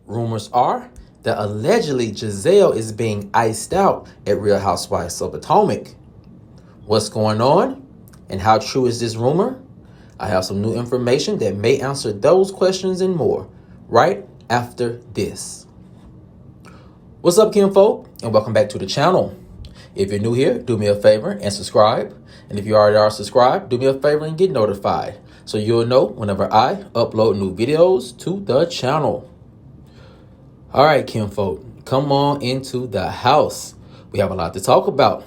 Rumors are that allegedly Gizelle is being iced out at Real Housewives of Potomac. What's going on and how true is this rumor? I have some new information that may answer those questions and more right after this. What's up, kinfolk, and welcome back to the channel. If you're new here, do me a favor and subscribe. And if you already are subscribed, do me a favor and get notified so you'll know whenever I upload new videos to the channel. All right, kinfolk, come on into the house. We have a lot to talk about,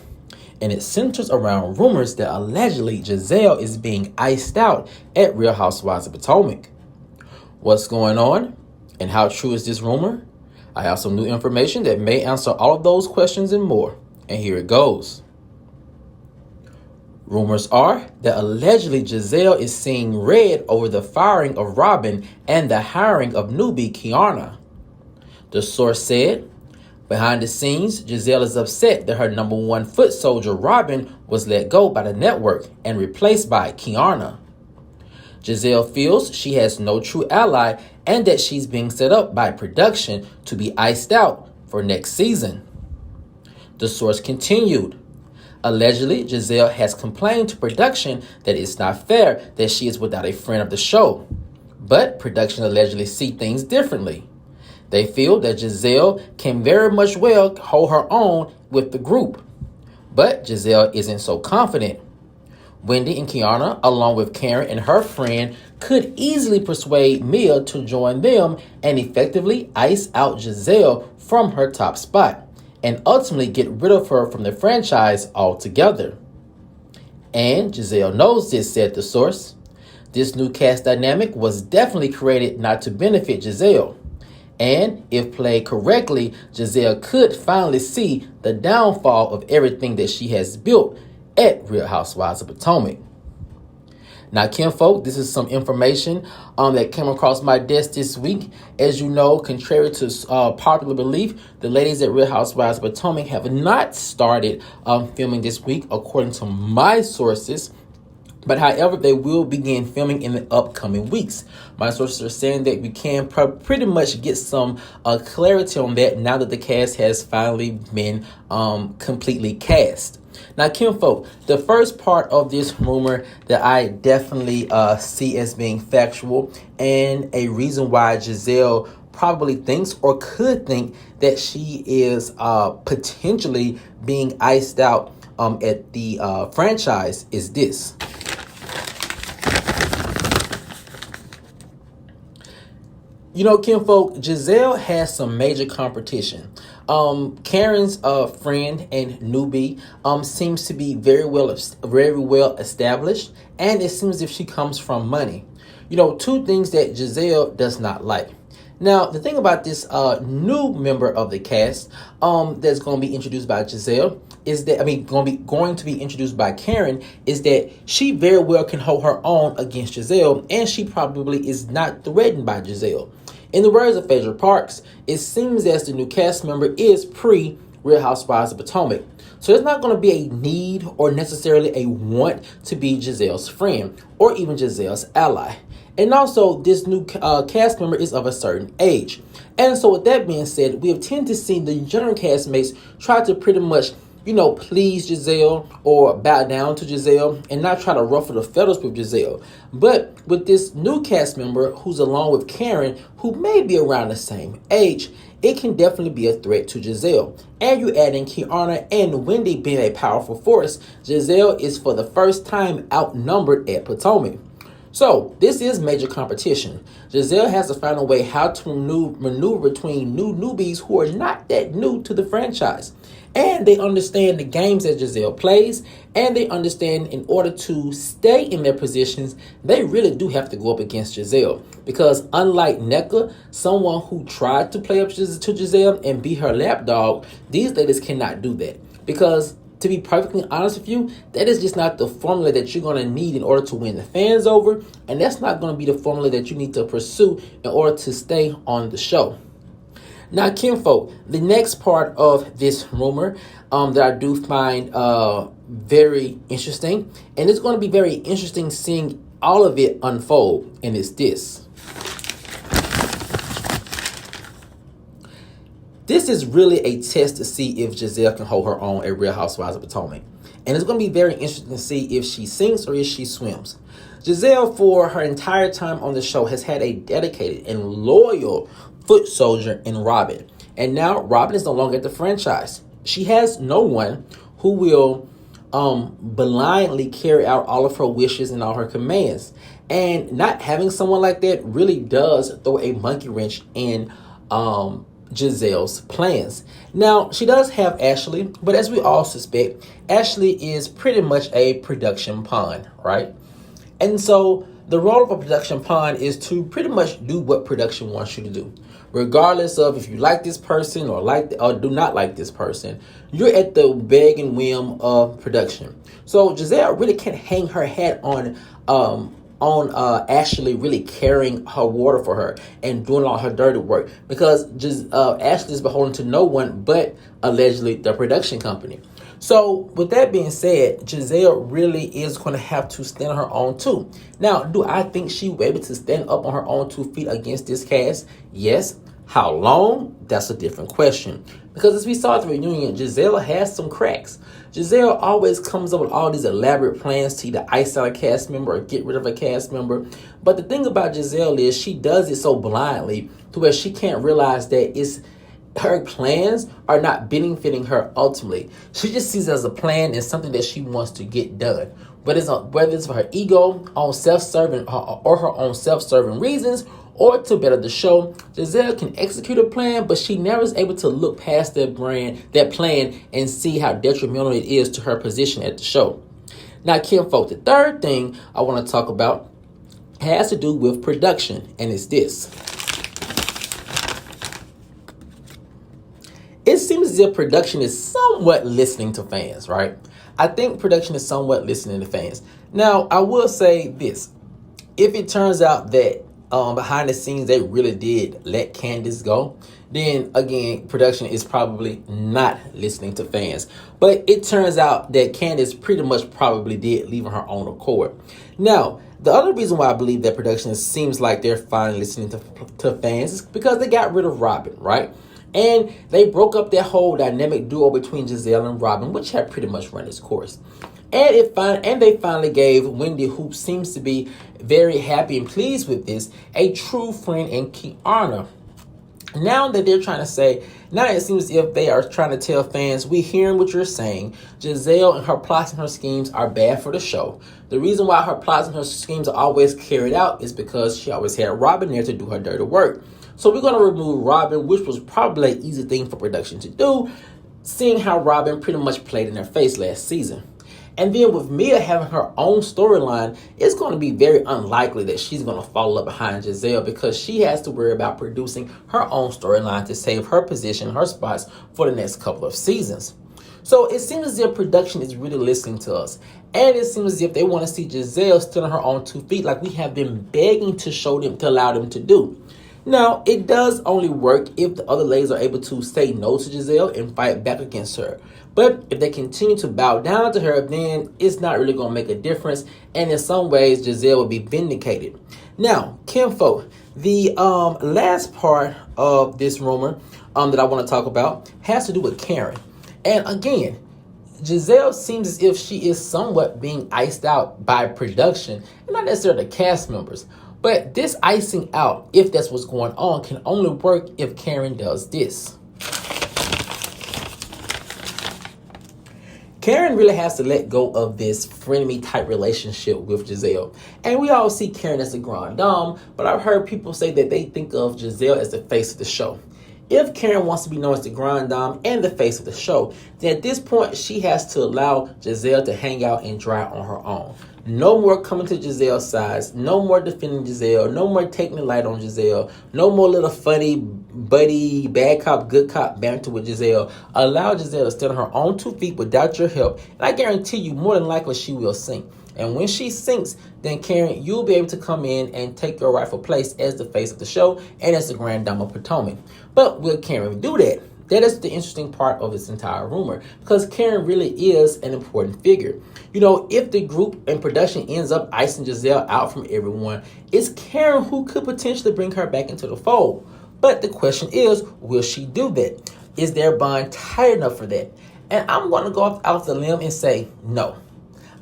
and it centers around rumors that allegedly Gizelle is being iced out at Real Housewives of Potomac. What's going on, and how true is this rumor? I have some new information that may answer all of those questions and more, and here it goes. Rumors are that allegedly Gizelle is seeing red over the firing of Robin and the hiring of newbie Kiana. The source said, behind the scenes, Gizelle is upset that her number one foot soldier, Robin, was let go by the network and replaced by Kiana. Gizelle feels she has no true ally and that she's being set up by production to be iced out for next season. The source continued, allegedly, Gizelle has complained to production that it's not fair that she is without a friend of the show, but production allegedly see things differently. They feel that Gizelle can very much well hold her own with the group, but Gizelle isn't so confident. Wendy and Kiana, along with Karen and her friend, could easily persuade Mia to join them and effectively ice out Gizelle from her top spot and ultimately get rid of her from the franchise altogether. And Gizelle knows this, said the source. This new cast dynamic was definitely created not to benefit Gizelle. And if played correctly, Gizelle could finally see the downfall of everything that she has built at Real Housewives of Potomac. Now, kinfolk, this is some information that came across my desk this week. As you know, contrary to popular belief, the ladies at Real Housewives of Potomac have not started filming this week, according to my sources. But however, they will begin filming in the upcoming weeks. My sources are saying that we can pretty much get some clarity on that now that the cast has finally been completely cast. Now, kinfolk, the first part of this rumor that I definitely see as being factual and a reason why Gizelle probably thinks or could think that she is potentially being iced out at the franchise is this. You know, kinfolk, Gizelle has some major competition. Karen's friend and newbie seems to be very well established, and it seems as if she comes from money. You know, two things that Gizelle does not like. Now, the thing about this new member of the cast that's going to be introduced by Gizelle is that, going to be introduced by Karen, is that she very well can hold her own against Gizelle, and she probably is not threatened by Gizelle. In the words of Phaedra Parks, it seems as the new cast member is pre-Real Housewives of Potomac. So there's not going to be a need or necessarily a want to be Gizelle's friend or even Gizelle's ally. And also, this new cast member is of a certain age. And so with that being said, we have tended to see the younger castmates try to pretty much, please Gizelle or bow down to Gizelle and not try to ruffle the feathers with Gizelle. But with this new cast member who's along with Karen, who may be around the same age, it can definitely be a threat to Gizelle. And you add in Kiana and Wendy being a powerful force, Gizelle is for the first time outnumbered at Potomac. So this is major competition. Gizelle has to find a way how to maneuver between new newbies who are not that new to the franchise. And they understand the games that Gizelle plays, and they understand in order to stay in their positions, they really do have to go up against Gizelle. Because unlike Nneka, someone who tried to play up to Gizelle and be her lapdog, these ladies cannot do that. Because to be perfectly honest with you, that is just not the formula that you're going to need in order to win the fans over. And that's not going to be the formula that you need to pursue in order to stay on the show. Now, kinfolk, the next part of this rumor that I do find very interesting, and it's going to be very interesting seeing all of it unfold, and it's this. This is really a test to see if Gizelle can hold her own at Real Housewives of Potomac. And it's going to be very interesting to see if she sinks or if she swims. Gizelle, for her entire time on the show, has had a dedicated and loyal foot soldier in Robin. And now Robin is no longer at the franchise. She has no one who will blindly carry out all of her wishes and all her commands. And not having someone like that really does throw a monkey wrench in Gizelle's plans. Now, she does have Ashley, but as we all suspect, Ashley is pretty much a production pawn, right? And so the role of a production pawn is to pretty much do what production wants you to do. Regardless of if you like this person or do not like this person, you're at the beg and whim of production. So Gizelle really can't hang her hat on Ashley really carrying her water for her and doing all her dirty work, because Ashley is beholden to no one but allegedly the production company. So with that being said, Gizelle really is going to have to stand on her own too. Now, do I think she will be able to stand up on her own 2 feet against this cast? Yes. How long? That's a different question. Because as we saw at the reunion, Gizelle has some cracks. Gizelle always comes up with all these elaborate plans to either ice out a cast member or get rid of a cast member. But the thing about Gizelle is she does it so blindly to where she can't realize that her plans are not benefiting her ultimately. She just sees it as a plan and something that she wants to get done. Whether it's for her ego, own self-serving, or her own self-serving reasons, or to better the show, Gizelle can execute a plan, but she never is able to look past that plan and see how detrimental it is to her position at the show. Now, kinfolk, the third thing I want to talk about has to do with production, and it's this. It seems as if production is somewhat listening to fans, right? I think production is somewhat listening to fans. Now, I will say this. If it turns out that behind the scenes they really did let Candace go, then again, production is probably not listening to fans. But it turns out that Candace pretty much probably did leave on her own accord. Now, the other reason why I believe that production seems like they're finally listening to fans is because they got rid of Robin, right? And they broke up that whole dynamic duo between Gizelle and Robin, which had pretty much run its course. And they finally gave Wendy, who seems to be very happy and pleased with this, a true friend in Kiana. Now that it seems as if they are trying to tell fans, we hearing what you're saying. Gizelle and her plots and her schemes are bad for the show. The reason why her plots and her schemes are always carried out is because she always had Robin there to do her dirty work. So we're going to remove Robin, which was probably an easy thing for production to do, seeing how Robin pretty much played in their face last season. And then with Mia having her own storyline, it's going to be very unlikely that she's going to follow up behind Gizelle, because she has to worry about producing her own storyline to save her position, her spots for the next couple of seasons. So it seems as if production is really listening to us. And it seems as if they want to see Gizelle still on her own 2 feet, like we have been begging to allow them to do. Now, it does only work if the other ladies are able to say no to Gizelle and fight back against her. But if they continue to bow down to her, then it's not really going to make a difference. And in some ways, Gizelle will be vindicated. Now, kinfolk, the last part of this rumor that I want to talk about has to do with Karen. And again, Gizelle seems as if she is somewhat being iced out by production, and not necessarily the cast members. But this icing out, if that's what's going on, can only work if Karen does this. Karen really has to let go of this frenemy type relationship with Gizelle. And we all see Karen as a grande dame, but I've heard people say that they think of Gizelle as the face of the show. If Karen wants to be known as the grande dame and the face of the show, then at this point she has to allow Gizelle to hang out and dry on her own. No more coming to Gizelle's sides. No more defending Gizelle. No more taking the light on Gizelle. No more little funny, buddy, bad cop, good cop banter with Gizelle. Allow Gizelle to stand on her own 2 feet without your help. And I guarantee you, more than likely, she will sink. And when she sinks, then Karen, you'll be able to come in and take your rightful place as the face of the show and as the Grand Dame of Potomac. But will Karen do that? That is the interesting part of this entire rumor, because Karen really is an important figure. You know, if the group and production ends up icing Gizelle out from everyone, it's Karen who could potentially bring her back into the fold. But the question is, will she do that? Is their bond tight enough for that? And I'm going to go off the limb and say no.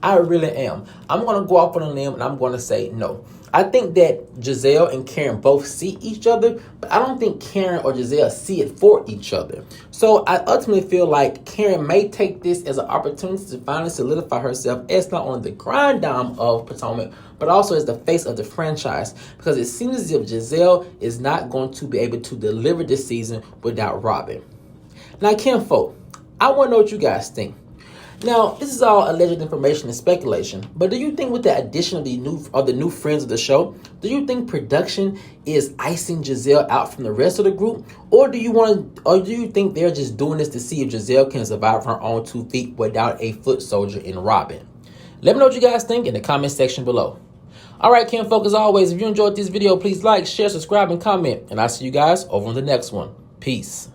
I really am. I'm going to go off on a limb and I'm going to say no. I think that Gizelle and Karen both see each other, but I don't think Karen or Gizelle see it for each other. So I ultimately feel like Karen may take this as an opportunity to finally solidify herself as not only the grind dame of Potomac, but also as the face of the franchise, because it seems as if Gizelle is not going to be able to deliver this season without Robin. Now, kinfolk, I want to know what you guys think. Now, this is all alleged information and speculation, but do you think with the addition of the new friends of the show, do you think production is icing Gizelle out from the rest of the group, or do you think they're just doing this to see if Gizelle can survive her own 2 feet without a foot soldier in Robin? Let me know what you guys think in the comment section below. All right, kinfolk, as always, if you enjoyed this video, please like, share, subscribe, and comment, and I'll see you guys over on the next one. Peace.